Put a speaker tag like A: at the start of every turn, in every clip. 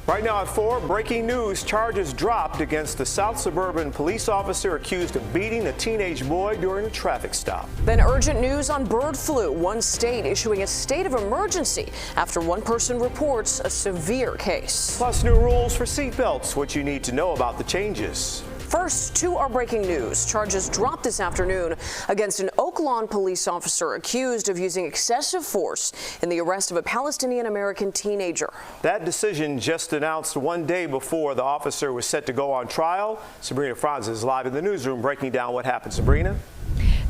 A: Right now at 4, breaking news. Charges dropped against the South Suburban police officer accused of beating a teenage boy during a traffic stop.
B: Then urgent news on bird flu. One state issuing a state of emergency after one person reports a severe case.
A: Plus new rules for seatbelts, what you need to know about the changes.
B: First, to our breaking news. Charges dropped this afternoon against an Oak Lawn police officer accused of using excessive force in the arrest of a Palestinian American teenager.
A: That decision just announced one day before the officer was set to go on trial. Sabrina Franz is live in the newsroom breaking down what happened. Sabrina?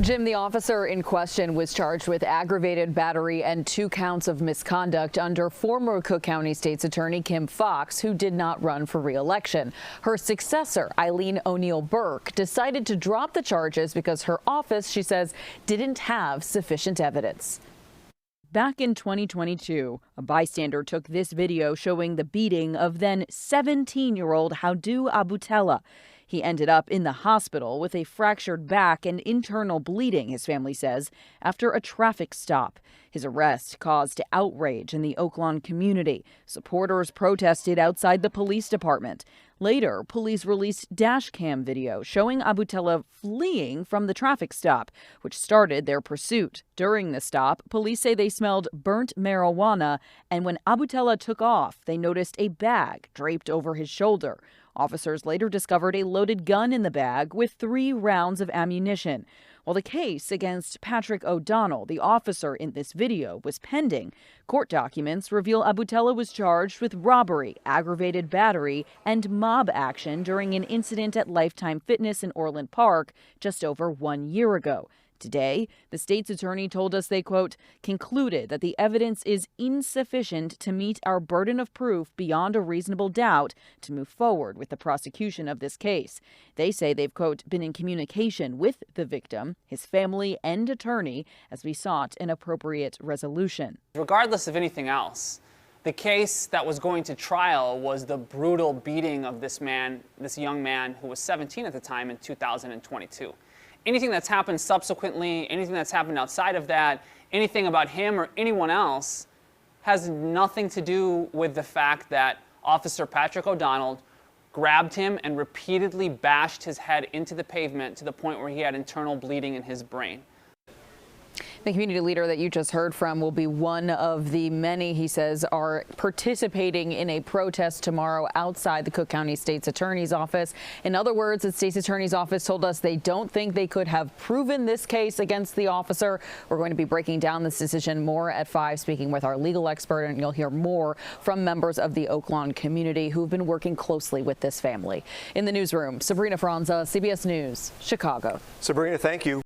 C: Jim, the officer in question was charged with aggravated battery and 2 counts of misconduct under former Cook County State's Attorney Kim Foxx, who did not run for re-election. Her successor, Eileen O'Neill Burke, decided to drop the charges because her office, she says, didn't have sufficient evidence. Back in 2022, a bystander took this video showing the beating of then 17-year-old Houdu Abutella. He ended up in the hospital with a fractured back and internal bleeding, his family says, after a traffic stop. His arrest caused outrage in the Oak Lawn community. Supporters protested outside the police department. Later, police released dash cam video showing Abutella fleeing from the traffic stop, which started their pursuit. During the stop, police say they smelled burnt marijuana, and when Abutella took off, they noticed a bag draped over his shoulder. Officers later discovered a loaded gun in the bag with 3 rounds of ammunition. While the case against Patrick O'Donnell, the officer in this video, was pending, court documents reveal Abutella was charged with robbery, aggravated battery, and mob action during an incident at Lifetime Fitness in Orland Park just over 1 year ago. Today, the state's attorney told us they, quote, concluded that the evidence is insufficient to meet our burden of proof beyond a reasonable doubt to move forward with the prosecution of this case. They say they've, quote, been in communication with the victim, his family, and attorney as we sought an appropriate resolution.
D: Regardless of anything else, the case that was going to trial was the brutal beating of this young man who was 17 at the time in 2022. Anything that's happened subsequently, anything that's happened outside of that, anything about him or anyone else has nothing to do with the fact that Officer Patrick O'Donnell grabbed him and repeatedly bashed his head into the pavement to the point where he had internal bleeding in his brain.
C: The community leader that you just heard from will be one of the many, he says, are participating in a protest tomorrow outside the Cook County State's Attorney's office. In other words, the State's Attorney's office told us they don't think they could have proven this case against the officer. We're going to be breaking down this decision more at 5, speaking with our legal expert, and you'll hear more from members of the Oak Lawn community who've been working closely with this family. In the newsroom, Sabrina Franza, CBS News, Chicago.
A: Sabrina, thank you.